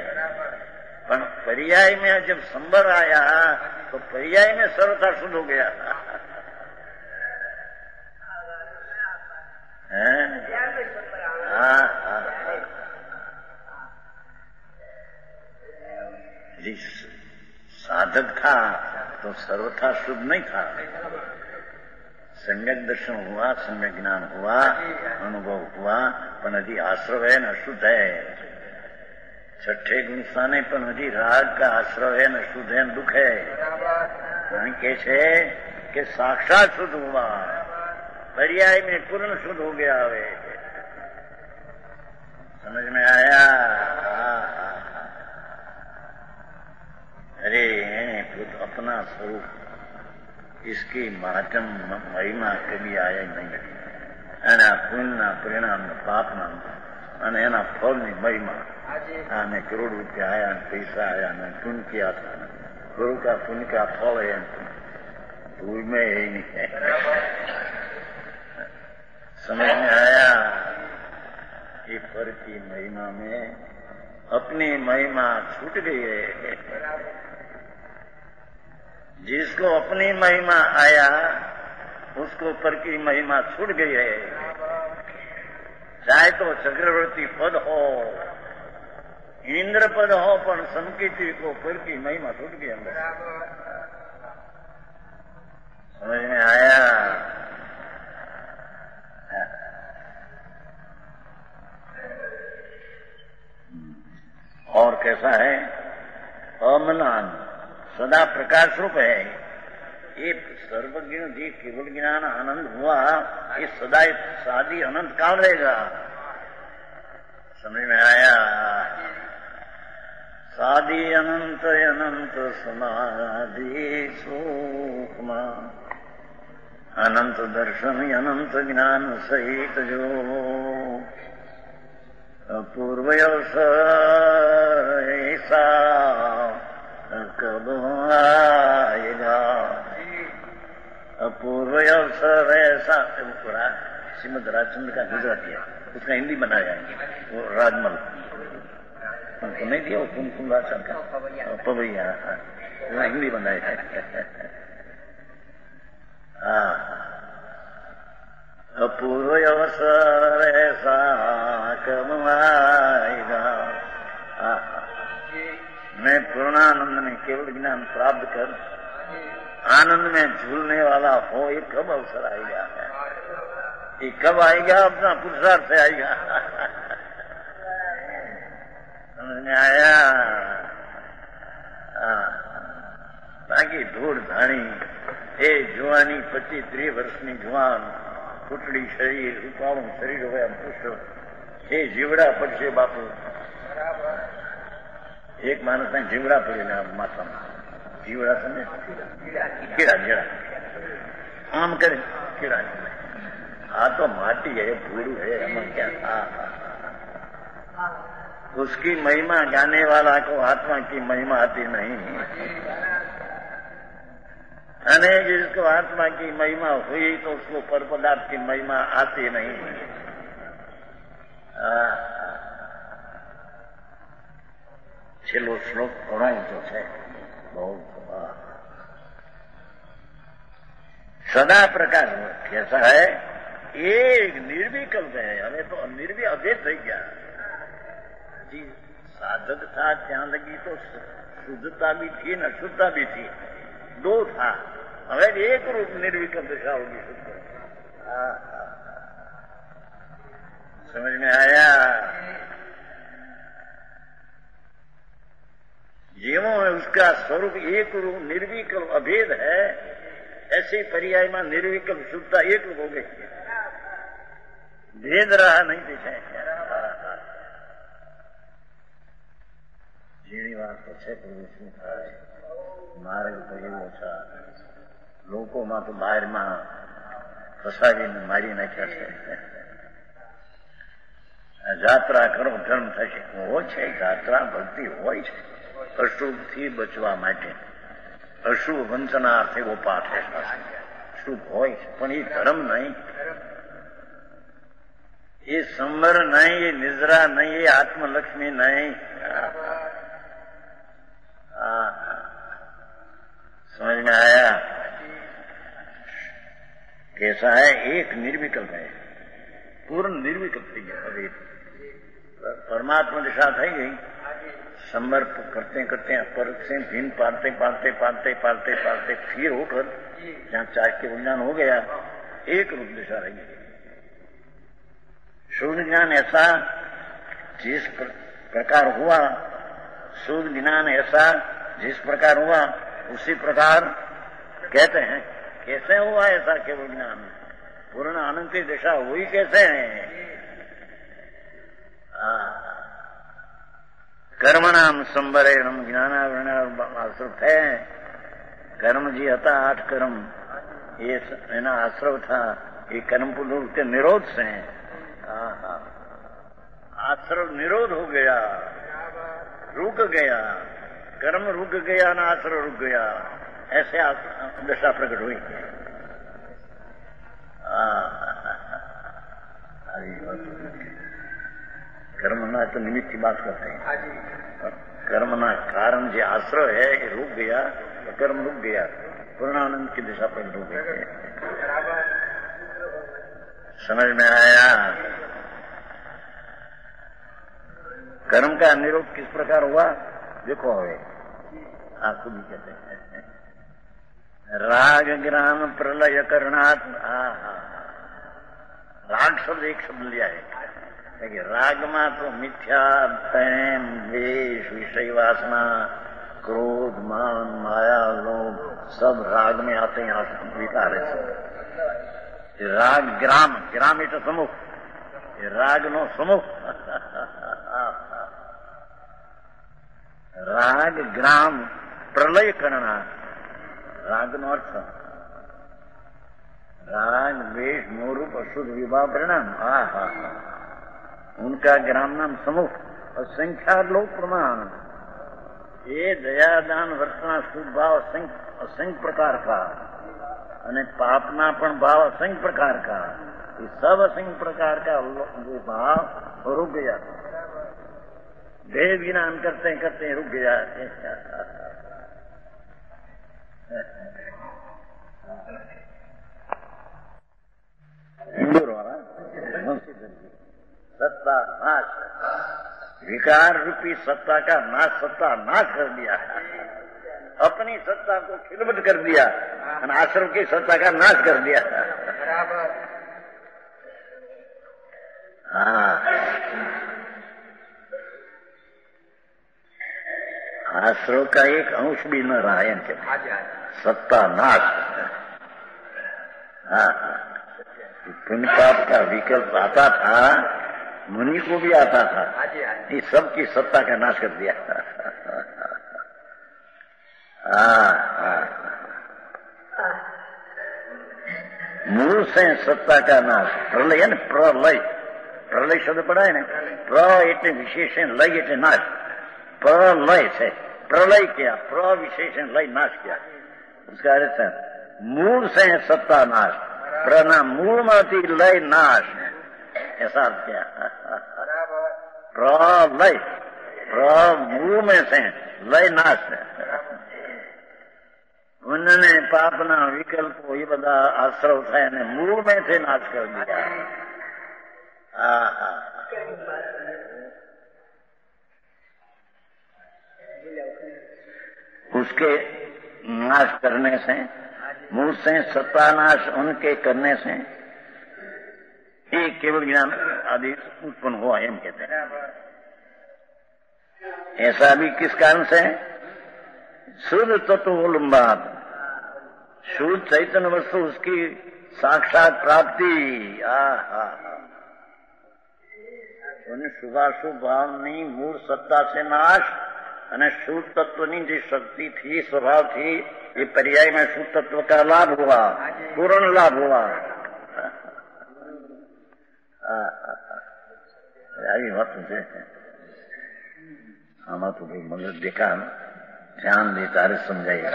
पर पर्याय में जब संबर आया तो पर्याय में सर्वथा शुद्ध हो गया। साधक था तो सर्वथा शुद्ध नहीं था, सम्यक दर्शन हुआ, सम्यक ज्ञान हुआ, अनुभव हुआ, पण हजी आश्रव है न शुद्ध है। छठे गुण स्थाने पण हजी राग का आश्रव है न शुद्ध है, दुख है। के छे कि साक्षात शुद्ध हुआ, पर्याय में पूर्ण शुद्ध हो गया। वे समझ में आया? अरे खुद अपना स्वरूप इसकी महात्म महिमा कभी आया नहीं। एना पुण्य परिणाम पापना અને એના ફળની મહિમા આને કરોડ રૂપિયા આયા, પૈસા આયા ને પુण्य किया था, गुरु का पुण्य का फल है, भूल में ही नहीं है। समझ में आया? ये पर की महिमा में अपनी महिमा छूट गई है। जिसको अपनी महिमा आया उसको पर की महिमा छूट गई है। चाहे तो चक्रवर्ती पद हो, इंद्र पद हो, पर संकीर्ति को पर की महिमा छूट गई अंदर। समझ में आया? और कैसा है? अमलान सदा प्रकाश रूप है। ये सर्वज्ञ जी केवल ज्ञान आनंद हुआ, ये सदा शादी अनंत काल रहेगा। समझ में आया? शादी अनंत अनंत समाधि सूक्ष्म अनंत दर्शन अनंत ज्ञान सहित जो अपूर्व ऐसा कब आएगा। अपूर्व अवसर ऐसा श्रीमद राजचंद्र का गुजराती है, उसका हिंदी बनाया है वो राजमल उनको नहीं दिया, वो कुमकुम राजचंद्र का पवैया वो हिंदी बनाया है। अपूर्व अवसर ऐसा कब आएगा। मैं पूर्णानंद में केवल ज्ञान प्राप्त कर आनंद में झूलने वाला हो, ये कब अवसर आएगा? ये कब आएगा? अपना पुरुषार्थ से आएगा। समझ में आया? बाकी धूड़ धाणी એ જુવાની 25-30 વર્ષની જુવાન ફૂટડી શરીર, રૂપાળું શરીર હોય પુષ્ટ, એ જીવડા પડશે બાપુ। એક માણસને જીવડા પડે માથામાં, જીવડા સમજે, કીડા જેડા આમ કરે કીડા। આ તો માટી है, ભૂડું है, એમાં क्या था? उसकी महिमा गाने वाला को आत्मा की महिमा आती नहीं। अने जिसको आत्मा की महिमा हुई तो उसको पर पदार्थ की महिमा आती नहीं। छेल्लो श्लोक घणो ऊंचो छे, बहुत सदा प्रकाश कैसा है? एक निर्विकल्प है। हमें तो अभेद થઈ ગયા जी। साधक था ત્યાં लगी तो शुद्धता भी थी न शुद्धता भी थी, दो था। હવે एक रूप निर्विकल्प दशा होगी शुद्ध। समझ में आया? जीवों में उसका स्वरूप एक रूप निर्विकल्प अभेद है, ऐसे पर्याय में निर्विकल्प शुद्धता एक रूप हो गई, भेद रहा नहीं दिखाए। जीणी बात तो है प्रभु मार्ग तो एवो છે, લોકોમાં તો બહારમાં ફસાવીને મારી નાખ્યા છે। જાત્રા કરો ધર્મ થશે. હોય છે જાત્રા, ભક્તિ હોય છે અશુભથી બચવા માટે. અશુભ વંચનાર્થે એવો પાઠ છે. શુભ હોય છે પણ એ ધર્મ નહીં, એ સંવર નહીં, એ નિદ્રા નહીં, એ આત્મલક્ષ્મી નહીં. समझ में आया? कैसा है? एक निर्विकल्प है, पूर्ण निर्विकल्प થઈ ગયા. હવે परमात्मा दिशा થઈ गई. समर्प करते करते अपर से दिन पालते पालते पालते पालते पालते फिर होकर जहाँ चाय के उन्नयन हो गया, एक रूप दिशा रही. शुद्ध ज्ञान ऐसा जिस प्रकार हुआ, शुद्ध ज्ञान ऐसा जिस प्रकार हुआ उसी प्रकार कहते हैं. कैसे हुआ ऐसा केवल ज्ञान? पूर्ण आनंद की दिशा हुई कैसे है? કર્મનામ સંવરેણમ જ્ઞાનાવરણાશ્રવ है. कर्म जी હતા 8 कर्म, ये એના આશ્રવ था. ये कर्म पूर्ण के निरोध से आश्रव निरोध हो गया, रुक गया. कर्म रुक गया ना आश्रव रुक गया, ऐसे दशा प्रकट हुई. कर्मना तो निमित्त की बात करते हैं. कर्मना कारण जो आश्रय है ये रुक गया, तो कर्म रुक गया, पूर्णानंद की दिशा प्रकट हो गई. समझ में आया? कर्म का निरोध किस प्रकार हुआ देखो. हवे आपको भी कहते हैं राग ग्राम प्रलय करणात्. राग शब्द एक शब्द लिया है. राग में तो मिथ्या, प्रेम, द्वेष, विषय वासना, क्रोध, मान, माया, लोभ सब राग में आते हैं. विकार है सब. राग ग्राम, ग्राम એટલે સમૂહ, એ રાગનો સમૂહ. રાગ ગ્રામ પ્રલય કરણા. રાગનો અર્થ राग द्वेष मोरूप अशुद्ध विभाव परिणाम. उनका ग्राम नाम समूह और संख्या लोक प्रमाण. ये दया दान वर्तना शुभ भाव असंख्य प्रकार का, અને પાપના પણ ભાવ असंख्य प्रकार का. ये सब असंख्य प्रकार का जो भाव रुक गया. भेद ज्ञान करते करते रुक गया. इंदौर वाला सत्ता नाश, विकार रूपी सत्ता का नाश, सत्ता नाश कर दिया. अपनी सत्ता को खिलबट कर दिया और आश्रम की सत्ता का नाश कर दिया. आश्रम का एक अंश भी न रहा है इनके. सत्ता नाश. पुण्य पाप का विकल्प आता था, मुनि को भी आता था. ये सबकी सत्ता का नाश कर दिया. मूल से सत्ता का नाश. प्रलय है ना, प्रलय. प्रलय शब्द पड़ा है ना. प्र એટલે विशेषण, लय એટલે नाश. प्रलय से प्रलय किया, प्र विशेषण लय नाश किया. उसका अर्थ है मूल से सत्ता नाश. प्रना मूल माती लय नाश, ऐसा अर्थ किया. प्रलय, प्र मूल में से लय नाश. उन्होंने पापना विकल्पो ये बधा आश्रव था ने मूल में से नाश कर दिया. उसके नाश करने से, मूल से सत्तानाश उनके करने से एक केवल ज्ञान आदि उत्पन्न हुआ, एम कहते हैं. ऐसा भी किस कारण से? शुद्ध तत्वोलंबाद, शुद्ध चैतन्य वस्तु उसकी साक्षात प्राप्ति. શુભાશુભ ભાવની મૂળ સત્તા છે નાશ, અને શુદ્ધ તત્વની જે શક્તિ थी, स्वभाव थी, ये पर्याय में शुद्ध तत्व का लाभ हुआ, पूर्ण लाभ हुआ. આવી વાતો છે. આમાં તો ભાઈ મગજ દેખા ધ્યાન દે તારે સમજાય.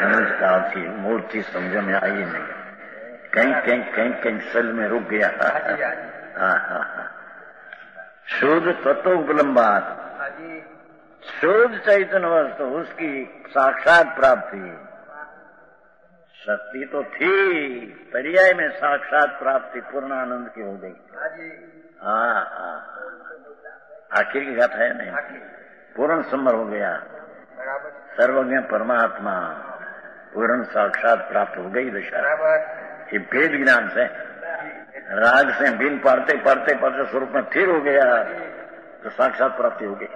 મનોજ કાળથી મૂળથી સમજ में आई नहीं. कहीं सल में रुक गया. हाँ हाँ हाँ. शुद्ध तत्व उपलम्बात, शुद्ध चैतन्य वस्तु उसकी साक्षात प्राप्ति. शक्ति तो थी, पर्याय में साक्षात प्राप्ति पूर्णानंद की हो गई. हाँ हाँ. आखिर की गाथा है नहीं. पूर्ण संवर हो गया. सर्वज्ञ परमात्मा पूर्ण साक्षात प्राप्त हो गई दशा. ये भेद ज्ञान से, राग से बिन पढ़ते पढ़ते पढ़ते स्वरूप में फिर हो गया तो साक्षात प्राप्ति हो गई.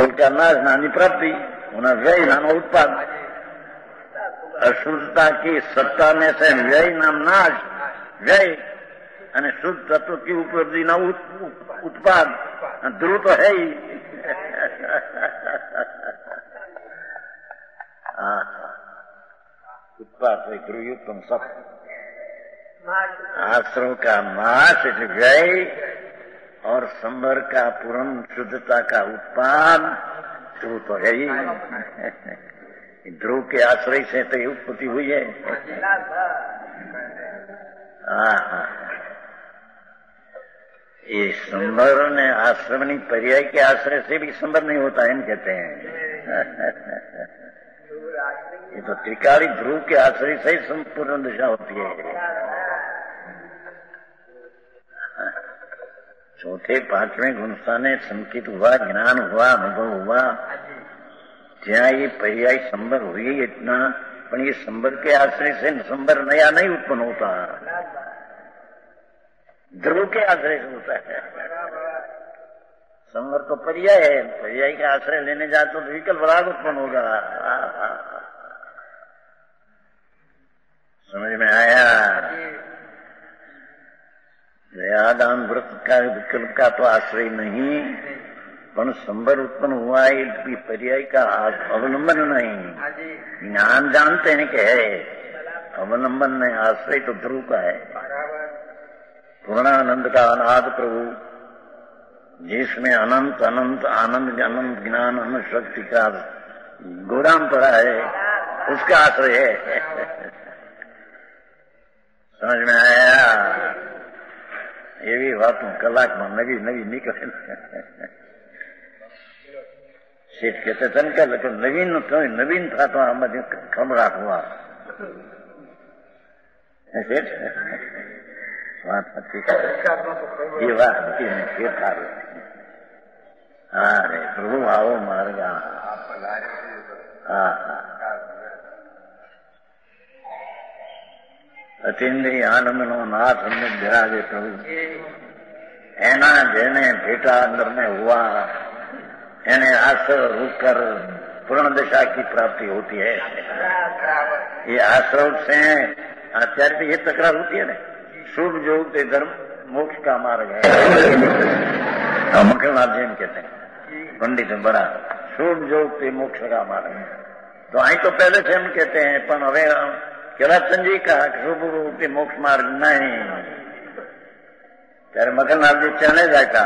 उनका नाश नानी प्राप्ति, उन्हें व्यय नाम उत्पाद. अशुद्धता की सत्ता में से व्यय नाम नाश, व्यय અને શુદ્ધ તત્વ की उपलब्धि ना उत्पाद. ध्रुव तो है ही. उत्पाद ध्रुवयुक्तम सब. आश्रम का नाश व्यय और संवर का पूर्ण शुद्धता का उत्पाद ध्रुव तो है ही. ध्रुव के आश्रय से तो उत्पत्ति हुई है. हाँ. ये संवर ने आश्रमनी पर्याय के आश्रय से भी संवर नहीं होता है कहते हैं. ये तो त्रिकाली ध्रुव के आश्रय से ही संपूर्ण दिशा होती है. चौथे पांचवें गुणस्थाने संकित हुआ, ज्ञान हुआ, अनुभव हुआ. जहाँ ये पर्याय संवर हुई इतना, पर ये संवर के आश्रय से संवर नया नहीं उत्पन्न होता, ध्रुव के आश्रय से होता है. संवर तो पर्याय है, पर्याय का आश्रय लेने जाए तो विकल्प राग उत्पन्न होगा. समझ में आया? दयादान व्रत का विकल्प का तो आश्रय नहीं, पर संवर उत्पन्न हुआ है पर्याय का अवलंबन नहीं. ज्ञान जानते हैं कि है, अवलंबन नहीं. आश्रय तो ध्रुव का है. पूर्णानंद का अनाद प्रभु, जिसमें अनंत अनंत आनंद अनंत ज्ञान अनंत शक्ति का गोदाम पड़ा है, उसका आश्रय है. समझ में आया? ये भी बात कलाक में नवी नवी निकले. सेठ कहते तनका लेकिन नवीन था तो हम खमराट हुआ. सेठ बात ठीक है. ये बात फिर था. अरे प्रभु आओ मार्गा. अतिन्द्रिय आनंद नो नाथ हमें बिराजे प्रभु. एना जेने भेटा अंदर में हुआ, एने आश्रय रूप कर पूर्ण दशा की प्राप्ति होती है. ये आश्रय से आचार्य ये तकरार होती है ना, शुभ योग के धर्म मोक्ष का मार्ग है. मखनलाल जैन कहते हैं, पंडित बड़ा शुभ योग के मोक्ष का मार्ग है. तो आई तो पहले से हम कहते हैं, पर હવે કેલાચંદજી कहा શુભ रूप के मोक्ष मार्ग नहीं. ત્યારે મખનલાલ जी चने जाता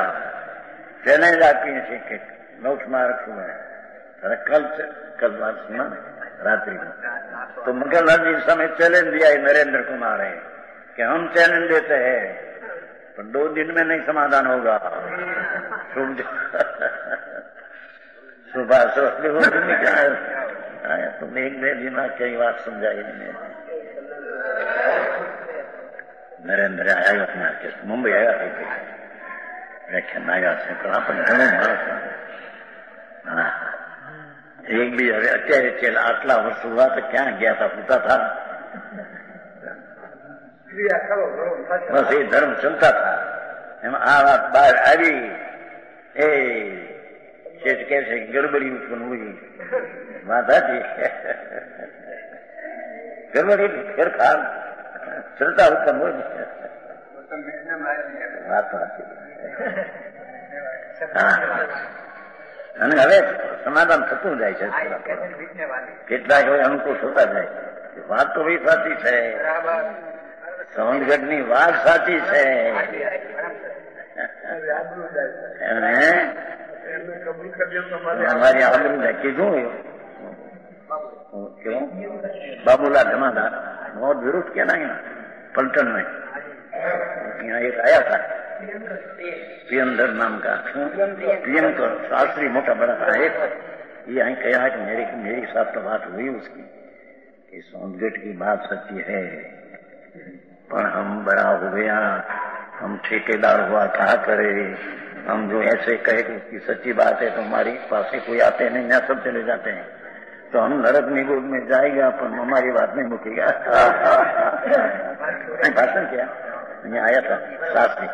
चने जाती है मोक्ष मार्ग શું है. कल बात सुना रात्रि में, तो मखनलाल जी समय चैलेंज दिया है नरेंद्र कुमार है कि हम चैलेंज देते हैं पर 2 दिन में नहीं समाधान होगा. सुबह तुम एक दे दिन कई बात समझाई नहीं. नरेंद्र आया अपना मुंबई आया व्याख्यान आया अपन घणो माणस. एक भी હવે અત્યારે છેલ્લા આટલા વર્ષ હુआ તો ક્યાં ગયા था, પૂછता था. बस ये धर्म चलता था. आ बात बाहर आई, सेठ कैसे गड़बड़ी उत्पन्न हुई. बात आती गड़बड़ी फेरफार चलता उत्पन्न हो. बात तो आती. અને હવે સમાધાન થતું જાય છે. કેટલાક હવે અંકુશ હોતા જાય. વાત તો भी સાચી છે. સોનગઢની વાત સાચી છે. हमारी आबरू ने कीधु क्यों बाबूलाल जमादार बहुत विरोध किया ना यहाँ पलटन में. यहाँ एक आया था पियंदर नाम का पीएम का शास्त्री मोटा बड़ा था एक. ये અહીં कहा कि मेरी साथ तो बात हुई उसकी कि सोनगढ़ की बात सच्ची है पर हम बड़ा हो गया हम ठेकेदार हुआ क्या करे. हम जो ऐसे कहे कि उसकी सच्ची बात है तो हमारी पास से कोई आते नहीं यहाँ सब चले जाते हैं तो हम नरक निगोद में जाएगा पर हमारी बात नहीं मुकेगा. भाषण किया यहाँ आया था शास्त्री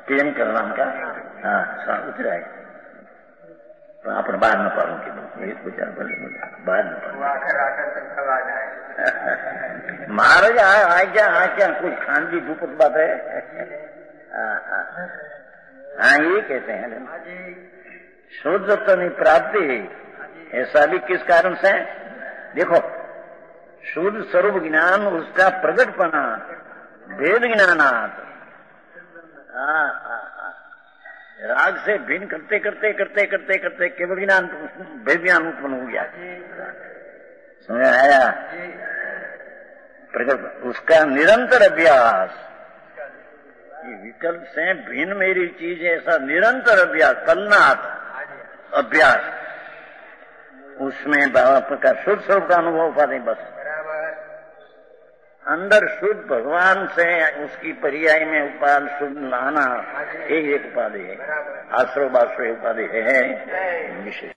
पीएम का नाम का. हाँ उतरा है तो आप बाहर न पाड़ू कि विचार बोले बाहर न पाड़ू महाराज आ क्या कुछ खानगी भूपत बात है. हाँ ये कहते हैं शुद्धत्व की प्राप्ति. ऐसा भी किस कारण से देखो शुद्ध स्वरूप ज्ञान उसका प्रकटपना भेद ज्ञानात. राग से भिन्न करते करते करते करते करते केवल ज्ञान भेद ज्ञान उत्पन्न हो गया. समझ आया प्रकट उसका निरंतर अभ्यास. ये विकल्प से भिन्न मेरी चीज है ऐसा निरंतर अभ्यास कलनाथ अभ्यास उसमें बाबा का शुद्ध स्वरूप का अनुभव पाते. बस अंदर शुद्ध भगवान से उसकी पर्याय में उपाधि शुद्ध लाना एक उपाधि है. आश्रय बाश्रय उपाधि है विशेष.